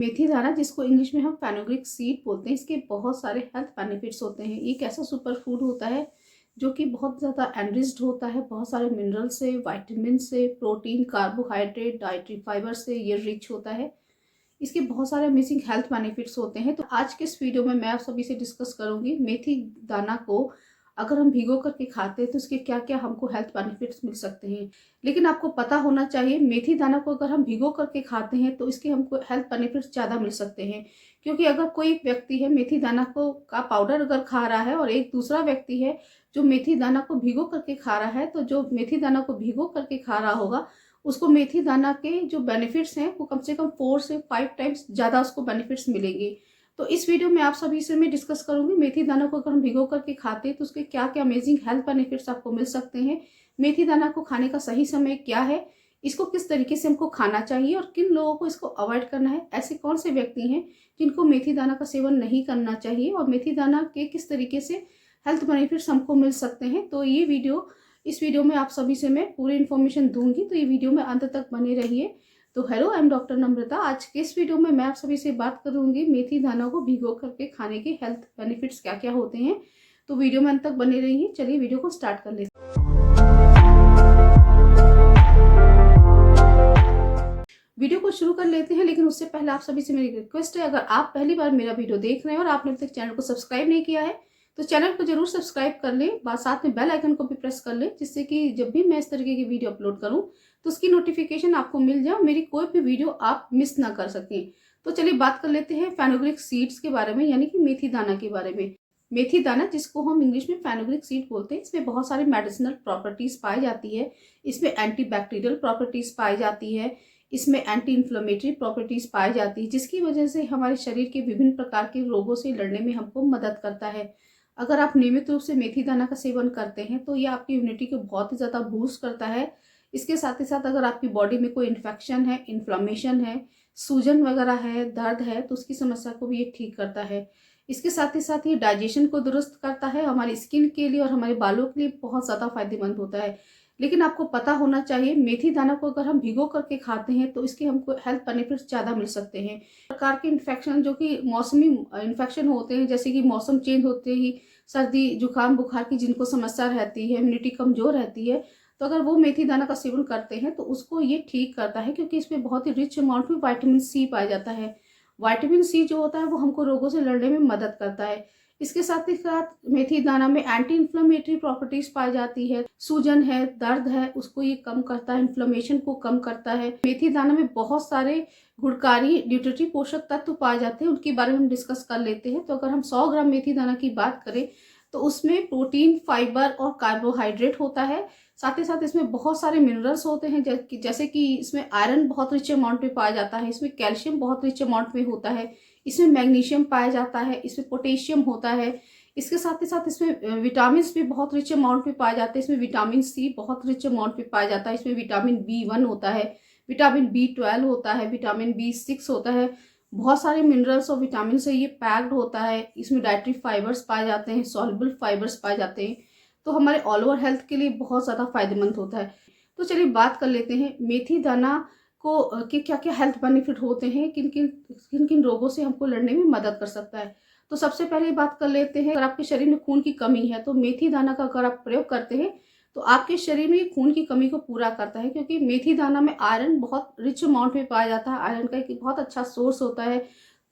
मेथी दाना, जिसको इंग्लिश में हम फेनुग्रीक सीड बोलते हैं, इसके बहुत सारे हेल्थ बेनिफिट्स होते हैं। ये एक ऐसा सुपर फूड होता है जो कि बहुत ज़्यादा एनरिच्ड होता है, बहुत सारे मिनरल से, वाइटामिन से, प्रोटीन, कार्बोहाइड्रेट, डाइटरी फाइबर से ये रिच होता है। इसके बहुत सारे अमेजिंग हेल्थ बेनिफिट्स होते हैं। तो आज के इस वीडियो में मैं आप सभी से डिस्कस करूंगी मेथी दाना को अगर हम भिगो करके खाते हैं तो इसके क्या क्या हमको हेल्थ बेनिफिट्स मिल सकते हैं। लेकिन आपको पता होना चाहिए मेथी दाना को अगर हम भिगो करके खाते हैं तो इसके हमको हेल्थ बेनिफिट्स ज़्यादा मिल सकते हैं। क्योंकि अगर कोई व्यक्ति है मेथी दाना को का पाउडर अगर खा रहा है और एक दूसरा व्यक्ति है जो मेथी दाना को भिगो करके खा रहा है, तो जो मेथी दाना को भिगो करके खा रहा होगा उसको मेथी दाना के जो बेनिफिट्स हैं वो कम से कम 4 से 5 टाइम्स ज़्यादा उसको बेनिफिट्स मिलेंगे। तो इस वीडियो में आप सभी से मैं डिस्कस करूंगी मेथी दाना को अगर हम भिगो करके खाते हैं तो उसके क्या क्या अमेजिंग हेल्थ बेनिफिट्स आपको मिल सकते हैं। मेथी दाना को खाने का सही समय क्या है, इसको किस तरीके से हमको खाना चाहिए और किन लोगों को इसको अवॉइड करना है। ऐसे कौन से व्यक्ति हैं जिनको मेथी दाना का सेवन नहीं करना चाहिए और मेथी दाना के किस तरीके से हेल्थ बेनिफिट्स हमको मिल सकते हैं। तो इस वीडियो में आप सभी से मैं पूरी इन्फॉर्मेशन दूंगी, तो ये वीडियो में अंत तक बने रहिए। तो हेलो, आई एम डॉक्टर नम्रता। आज के इस वीडियो में मैं आप सभी से बात करूंगी मेथी दाना को भिगो करके खाने के हेल्थ बेनिफिट्स क्या क्या होते हैं। तो वीडियो में अंत तक बने रहिए। चलिए वीडियो को स्टार्ट कर लेते हैं। वीडियो को शुरू कर लेते हैं, लेकिन उससे पहले आप सभी से मेरी रिक्वेस्ट है, अगर आप पहली बार मेरा वीडियो देख रहे हैं और आपने अभी तक चैनल को सब्सक्राइब नहीं किया है तो चैनल को जरूर सब्सक्राइब कर लें, साथ में बेल आइकन को भी प्रेस कर लें, जिससे कि जब भी मैं इस तरीके की वीडियो अपलोड करूं तो उसकी नोटिफिकेशन आपको मिल जाए, मेरी कोई भी वीडियो आप मिस ना कर सकें। तो चलिए बात कर लेते हैं फेनुग्रीक सीड्स के बारे में, यानी कि मेथी दाना के बारे में। मेथी दाना, जिसको हम इंग्लिश में फेनुग्रीक सीड बोलते हैं, इसमें बहुत सारी मेडिसिनल प्रॉपर्टीज पाई जाती है। इसमें एंटी बैक्टीरियल प्रॉपर्टीज पाई जाती है, इसमें एंटी इन्फ्लेमेटरी प्रॉपर्टीज पाई जाती है, जिसकी वजह से हमारे शरीर के विभिन्न प्रकार के रोगों से लड़ने में हमको मदद करता है। अगर आप नियमित रूप से मेथी दाना का सेवन करते हैं तो ये आपकी इम्यूनिटी को बहुत ही ज़्यादा बूस्ट करता है। इसके साथ ही साथ अगर आपकी बॉडी में कोई इन्फेक्शन है, इन्फ्लामेशन है, सूजन वगैरह है, दर्द है, तो उसकी समस्या को भी ये ठीक करता है। इसके साथ ही डाइजेशन को दुरुस्त करता है, हमारी स्किन के लिए और हमारे बालों के लिए बहुत ज़्यादा फायदेमंद होता है। लेकिन आपको पता होना चाहिए मेथी दाना को अगर हम भिगो करके खाते हैं तो इसके हमको हेल्थ बेनिफिट्स ज़्यादा मिल सकते हैं। प्रकार के इन्फेक्शन जो कि मौसमी इन्फेक्शन होते हैं, जैसे कि मौसम चेंज होते ही सर्दी जुकाम बुखार की जिनको समस्या रहती है, इम्यूनिटी कमजोर रहती है, तो अगर वो मेथी दाना का सेवन करते हैं तो उसको ये ठीक करता है, क्योंकि इसमें बहुत ही रिच अमाउंट में विटामिन सी पाया जाता है। विटामिन सी जो होता है वो हमको रोगों से लड़ने में मदद करता है। इसके साथ ही साथ मेथी दाना में एंटी इन्फ्लेमेटरी प्रॉपर्टीज पाई जाती है। सूजन है, दर्द है, उसको ये कम करता है, इन्फ्लेमेशन को कम करता है। मेथी दाना में बहुत सारे गुणकारी न्यूट्रिटिव पोषक तत्व पाए जाते हैं, उनके बारे में हम डिस्कस कर लेते हैं। तो अगर हम 100 ग्राम मेथी दाना की बात करें तो उसमें प्रोटीन, फाइबर और कार्बोहाइड्रेट होता है। साथ ही साथ इसमें बहुत सारे मिनरल्स होते हैं, जैसे कि इसमें आयरन बहुत रिच अमाउंट में पाया जाता है, इसमें कैल्शियम बहुत रिच अमाउंट में होता है, इसमें मैग्नीशियम पाया जाता है, इसमें पोटेशियम होता है। इसके साथ ही साथ इसमें विटामिन भी बहुत रिच अमाउंट में पाए जाते हैं। इसमें विटामिन सी बहुत रिच अमाउंट में पाया जाता है। इसमें विटामिन B1 होता है, विटामिन B12 होता है, विटामिन B6 होता है। बहुत सारे मिनरल्स और विटामिन से ये पैक्ड होता है। इसमें डाइटरी फाइबर्स पाए जाते हैं, सॉल्युबल फाइबर्स पाए जाते हैं, तो हमारे ऑल ओवर हेल्थ के लिए बहुत ज़्यादा फायदेमंद होता है। तो चलिए बात कर लेते हैं मेथी दाना को के क्या क्या हेल्थ बेनिफिट होते हैं, किन किन रोगों से हमको लड़ने में मदद कर सकता है। तो सबसे पहले बात कर लेते हैं, अगर आपके शरीर में खून की कमी है तो मेथी दाना का अगर आप प्रयोग करते हैं तो आपके शरीर में खून की कमी को पूरा करता है, क्योंकि मेथी दाना में आयरन बहुत रिच अमाउंट में पाया जाता है। आयरन का एक बहुत अच्छा सोर्स होता है।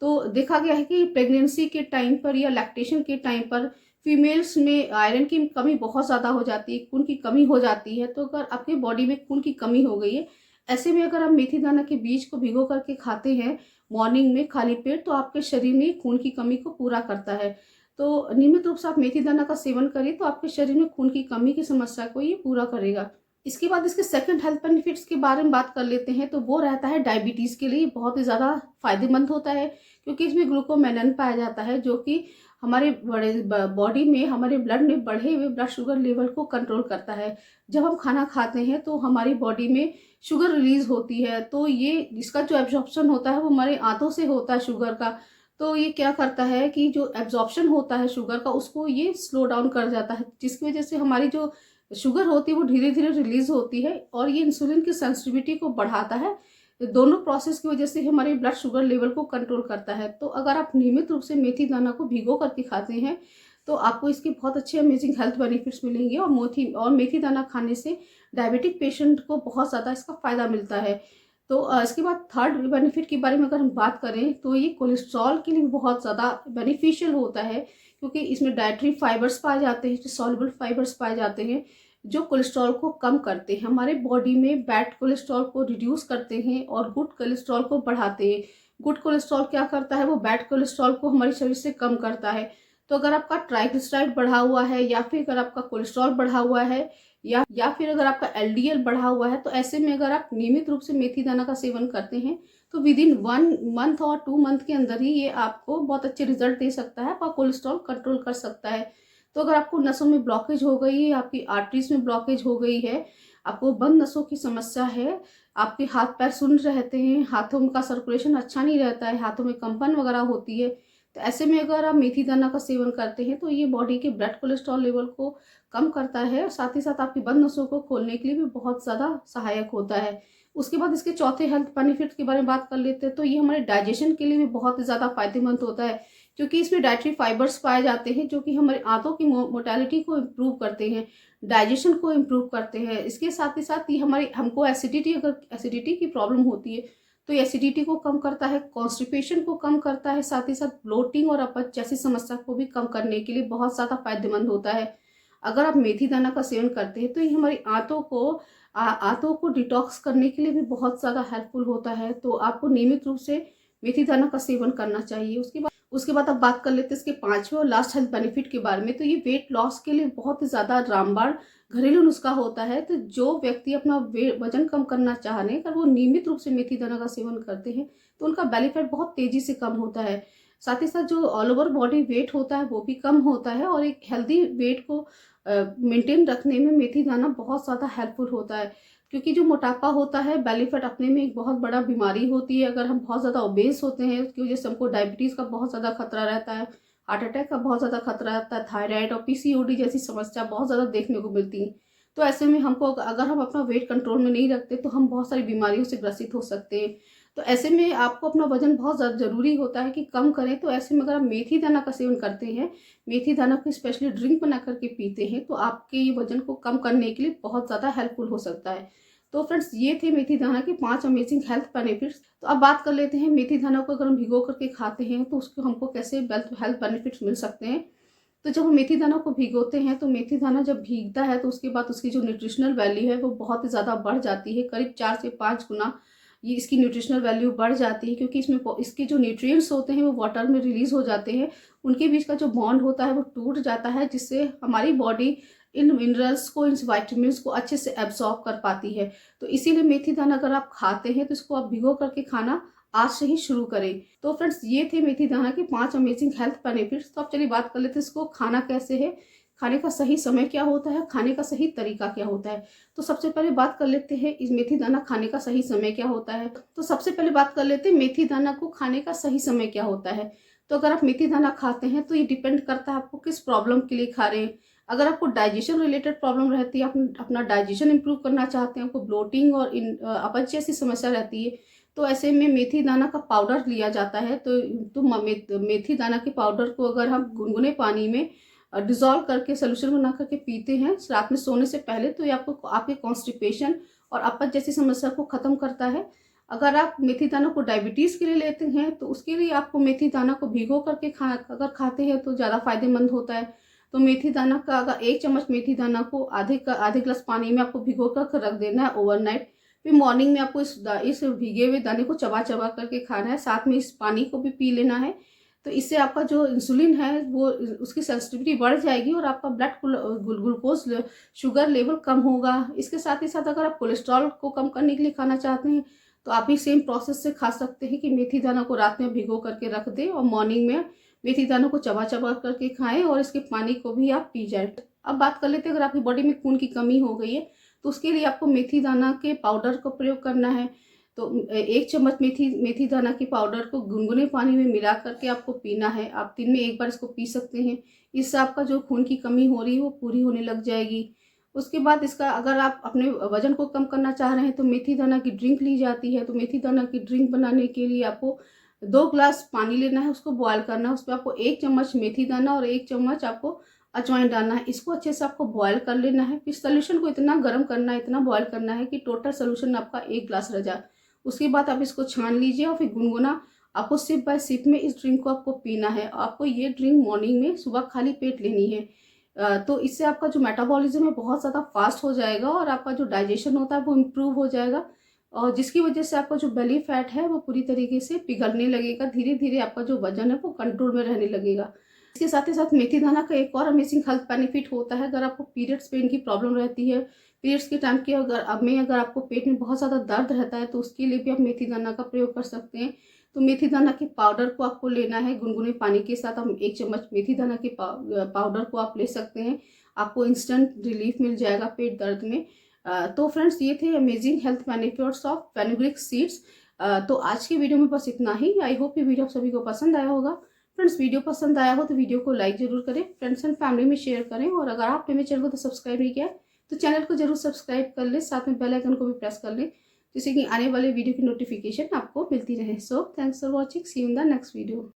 तो देखा गया है कि प्रेगनेंसी के टाइम पर या लैक्टेशन के टाइम पर फीमेल्स में आयरन की कमी बहुत ज़्यादा हो जाती है, खून की कमी हो जाती है। तो अगर आपकी बॉडी में खून की कमी हो गई है, ऐसे में अगर आप मेथी दाना के बीज को भिगो करके खाते हैं मॉर्निंग में खाली पेट, तो आपके शरीर में खून की कमी को पूरा करता है। तो नियमित रूप से आप मेथी दाना का सेवन करें तो आपके शरीर में खून की कमी की समस्या को ये पूरा करेगा। इसके बाद इसके सेकंड हेल्थ बेनिफिट्स के बारे में बात कर लेते हैं, तो वो रहता है डायबिटीज़ के लिए बहुत ही ज़्यादा फायदेमंद होता है, क्योंकि इसमें ग्लूकोमेनन पाया जाता है, जो कि हमारे बॉडी में, हमारे ब्लड में बढ़े हुए ब्लड शुगर लेवल को कंट्रोल करता है। जब हम खाना खाते हैं तो हमारी बॉडी में शुगर रिलीज होती है, तो ये इसका जो एब्जॉर्प्शन होता है वो हमारे आंतों से होता है शुगर का। तो ये क्या करता है कि जो एब्जॉर्प्शन होता है शुगर का उसको ये स्लो डाउन कर जाता है, जिसकी वजह से हमारी जो शुगर होती है वो धीरे धीरे रिलीज होती है और ये इंसुलिन की सेंसिटिविटी को बढ़ाता है, दोनों प्रोसेस की वजह से हमारे ब्लड शुगर लेवल को कंट्रोल करता है। तो अगर आप नियमित रूप से मेथी दाना को भिगो करके खाते हैं तो आपको इसके बहुत अच्छे अमेजिंग हेल्थ बेनिफिट्स मिलेंगे। और मेथी दाना खाने से डायबिटिक पेशेंट को बहुत ज़्यादा इसका फ़ायदा मिलता है। तो इसके बाद थर्ड बेनिफिट के बारे में अगर हम बात करें तो ये कोलेस्ट्रॉल के लिए भी बहुत ज़्यादा बेनिफिशियल होता है, क्योंकि इसमें डाइटरी फाइबर्स पाए जाते हैं, सॉल्युबल फाइबर्स पाए जाते हैं जो कोलेस्ट्रॉल को कम करते हैं, हमारे बॉडी में बैड कोलेस्ट्रॉल को रिड्यूस करते हैं और गुड कोलेस्ट्रॉल को बढ़ाते हैं। गुड कोलेस्ट्रॉल क्या करता है, वो बैड कोलेस्ट्रॉल को हमारे शरीर से कम करता है। तो अगर आपका ट्राइग्लिसराइड बढ़ा हुआ है, या फिर अगर आपका कोलेस्ट्रॉल बढ़ा हुआ है, या फिर अगर आपका एलडीएल बढ़ा हुआ है, तो ऐसे में अगर आप नियमित रूप से मेथी दाना का सेवन करते हैं तो विद इन 1 मंथ और 2 मंथ के अंदर ही ये आपको बहुत अच्छे रिजल्ट दे सकता है, आपका कोलेस्ट्रॉल कंट्रोल कर सकता है। तो अगर आपको नसों में ब्लॉकेज हो गई है, आपकी आर्टरीज में ब्लॉकेज हो गई है, आपको बंद नसों की समस्या है, आपके हाथ पैर सुन्न रहते हैं, हाथों का सर्कुलेशन अच्छा नहीं रहता है, हाथों में कंपन वगैरह होती है, तो ऐसे में अगर आप मेथी दाना का सेवन करते हैं तो ये बॉडी के ब्लड कोलेस्ट्रॉल लेवल को कम करता है और साथ ही साथ आपकी बंद नसों को खोलने के लिए भी बहुत ज़्यादा सहायक होता है। उसके बाद इसके चौथे हेल्थ बेनिफिट्स के बारे में बात कर लेते हैं, तो ये हमारे डाइजेशन के लिए भी बहुत ज़्यादा फायदेमंद होता है, क्योंकि इसमें डाइटरी फाइबर्स पाए जाते हैं जो कि हमारे आंतों की मोटालिटी को इम्प्रूव करते हैं, डाइजेशन को इम्प्रूव करते हैं। इसके साथ ही साथ ये हमको अगर एसिडिटी की प्रॉब्लम होती है तो ये एसिडिटी को कम करता है, कॉन्स्टिपेशन को कम करता है, साथ ही साथ ब्लोटिंग और अपच जैसी समस्या को भी कम करने के लिए बहुत ज़्यादा फायदेमंद होता है। अगर आप मेथी दाना का सेवन करते हैं तो ये हमारी आंतों को डिटॉक्स करने के लिए भी बहुत ज़्यादा हेल्पफुल होता है। तो आपको नियमित रूप से मेथी दाना का सेवन करना चाहिए। उसके बाद अब बात कर लेते हैं इसके पांचवें और लास्ट हेल्थ बेनिफिट के बारे में। तो ये वेट लॉस के लिए बहुत ही ज़्यादा रामबाण घरेलू नुस्खा होता है। तो जो व्यक्ति अपना वजन कम करना चाह रहे हैं, अगर वो नियमित रूप से मेथी दाना का सेवन करते हैं तो उनका बेली फैट बहुत तेजी से कम होता है। साथ ही साथ जो ऑल ओवर बॉडी वेट होता है वो भी कम होता है, और एक हेल्दी वेट को मेंटेन रखने में मेथी दाना बहुत ज़्यादा हेल्पफुल होता है। क्योंकि जो मोटापा होता है, बेली फैट अपने में एक बहुत बड़ा बीमारी होती है। अगर हम बहुत ज़्यादा ओबेस होते हैं उसकी वजह से हमको डायबिटीज़ का बहुत ज़्यादा खतरा रहता है, हार्ट अटैक का बहुत ज़्यादा खतरा रहता है, थायराइड और पीसीओडी जैसी समस्या बहुत ज़्यादा देखने को मिलती हैं। तो ऐसे में हमको अगर हम अपना वेट कंट्रोल में नहीं रखते तो हम बहुत सारी बीमारियों से ग्रसित हो सकते हैं। तो ऐसे में आपको अपना वजन बहुत ज़्यादा ज़रूरी होता है कि कम करें। तो ऐसे में अगर आप मेथी दाना का सेवन करते हैं, मेथी दाना को स्पेशली ड्रिंक बना करके पीते हैं, तो आपके ये वजन को कम करने के लिए बहुत ज़्यादा हेल्पफुल हो सकता है। तो फ्रेंड्स, ये थे मेथी दाना के 5 अमेजिंग हेल्थ बेनिफिट्स। तो अब बात कर लेते हैं मेथी दाना को अगर हम भिगो करके खाते हैं तो उसको हमको कैसे हेल्थ बेनिफिट्स मिल सकते हैं। तो जब हम मेथी दाना को भिगोते हैं तो मेथी दाना जब भीगता है तो उसके बाद उसकी जो न्यूट्रिशनल वैल्यू है वो बहुत ही ज़्यादा बढ़ जाती है, करीब 4 से 5 गुना ये इसकी न्यूट्रिशनल वैल्यू बढ़ जाती है, क्योंकि इसके जो न्यूट्रिएंट्स होते हैं वो वाटर में रिलीज हो जाते हैं, उनके बीच का जो बॉन्ड होता है वो टूट जाता है, जिससे हमारी बॉडी इन मिनरल्स को, इन वाइटामिन्स को अच्छे से एब्सॉर्ब कर पाती है। तो इसीलिए मेथी दाना अगर आप खाते हैं तो इसको आप भिगो करके खाना आज से ही शुरू करें। तो फ्रेंड्स, ये थे मेथी दाना के 5 अमेजिंग हेल्थ बेनिफिट्स। तो अब चलिए बात कर लेते हैं इसको खाना कैसे है, खाने का सही समय क्या होता है, खाने का सही तरीका क्या होता है। तो सबसे पहले बात कर लेते हैं इस मेथी दाना खाने का सही समय क्या होता है। तो सबसे पहले बात कर लेते हैं मेथी दाना को खाने का सही समय क्या होता है। तो अगर आप मेथी दाना खाते हैं तो ये डिपेंड करता है आपको किस प्रॉब्लम के लिए खा रहे हैं। अगर आपको डाइजेशन रिलेटेड प्रॉब्लम रहती है, आप अपना डाइजेशन इंप्रूव करना चाहते हैं, आपको ब्लोटिंग और अपच जैसी समस्या रहती है, तो ऐसे में मेथी दाना का पाउडर लिया जाता है। तो मेथी दाना के पाउडर को अगर हम गुनगुने पानी में डिज़ोल्व करके सोल्यूशन बना करके पीते हैं रात में सोने से पहले, तो ये आपको आपके कॉन्स्टिपेशन और अपच जैसी समस्या को ख़त्म करता है। अगर आप मेथी दाना को डायबिटीज़ के लिए लेते हैं तो उसके लिए आपको मेथी दाना को भिगो करके अगर खाते हैं तो ज़्यादा फायदेमंद होता है। तो मेथी दाना का अगर 1 चम्मच मेथी दाना को आधे ग्लास पानी में आपको भिगो कर रख देना है ओवरनाइट। फिर मॉर्निंग में आपको इस भीगे हुए दाने को चबा चबा करके खाना है, साथ में इस पानी को भी पी लेना है। तो इससे आपका जो इंसुलिन है वो उसकी सेंसिटिविटी बढ़ जाएगी और आपका ब्लड ग्लूकोज शुगर लेवल कम होगा। इसके साथ ही साथ अगर आप कोलेस्ट्रॉल को कम करने के लिए खाना चाहते हैं तो आप भी सेम प्रोसेस से खा सकते हैं कि मेथी दाना को रात में भिगो करके रख दें और मॉर्निंग में मेथी दाना को चबा चबा करके खाएं और इसके पानी को भी आप पी जाएं। अब बात कर लेते हैं अगर आपकी बॉडी में खून की कमी हो गई है तो उसके लिए आपको मेथी दाना के पाउडर का प्रयोग करना है। तो 1 चम्मच मेथी दाना के पाउडर को गुनगुने पानी में मिला करके आपको पीना है। आप दिन में 1 बार इसको पी सकते हैं। इससे आपका जो खून की कमी हो रही है वो पूरी होने लग जाएगी। उसके बाद इसका अगर आप अपने वज़न को कम करना चाह रहे हैं तो मेथी दाना की ड्रिंक ली जाती है। तो मेथी दाना की ड्रिंक बनाने के लिए आपको 2 ग्लास पानी लेना है, उसको बॉयल करना है। उसमें आपको 1 चम्मच मेथी दाना और 1 चम्मच आपको अजवाइन डालना है। इसको अच्छे से आपको बॉयल कर लेना है। फिर सॉल्यूशन को इतना गर्म करना है, इतना बॉयल करना है कि टोटल सॉल्यूशन आपका 1 ग्लास रह जाए। उसके बाद आप इसको छान लीजिए और फिर गुनगुना आपको सिप बाय सिप में इस ड्रिंक को आपको पीना है। आपको ये ड्रिंक मॉर्निंग में सुबह खाली पेट लेनी है। तो इससे आपका जो मेटाबॉलिज्म है बहुत ज़्यादा फास्ट हो जाएगा और आपका जो डाइजेशन होता है वो इम्प्रूव हो जाएगा, और जिसकी वजह से आपका जो बेली फैट है वो पूरी तरीके से पिघलने लगेगा। धीरे धीरे आपका जो वजन है वो कंट्रोल में रहने लगेगा। इसके साथ ही साथ मेथी दाना का एक और अमेजिंग हेल्थ बेनिफिट होता है। अगर आपको पीरियड्स पेन की प्रॉब्लम रहती है, पीरियड्स के टाइम के अगर आपको पेट में बहुत ज़्यादा दर्द रहता है तो उसके लिए भी आप मेथी दाना का प्रयोग कर सकते हैं। तो मेथी दाना के पाउडर को आपको लेना है, गुनगुने पानी के साथ हम 1 चम्मच मेथी दाना के पाउडर को आप ले सकते हैं। आपको इंस्टेंट रिलीफ मिल जाएगा पेट दर्द में। तो फ्रेंड्स, ये थे amazing health benefits of fenugreek seeds. तो आज की वीडियो में बस इतना ही। आई होप ये वीडियो आप सभी को पसंद आया होगा। फ्रेंड्स, वीडियो पसंद आया हो तो वीडियो को लाइक जरूर करें, फ्रेंड्स एंड फैमिली में शेयर करें, और अगर आपने मेरे चैनल को तो सब्सक्राइब नहीं किया है तो चैनल को जरूर सब्सक्राइब कर लें, साथ में बेल आइकन को भी प्रेस कर लें जिससे कि आने वाले वीडियो की नोटिफिकेशन आपको मिलती रहे। So thanks for watching, see you in the next video.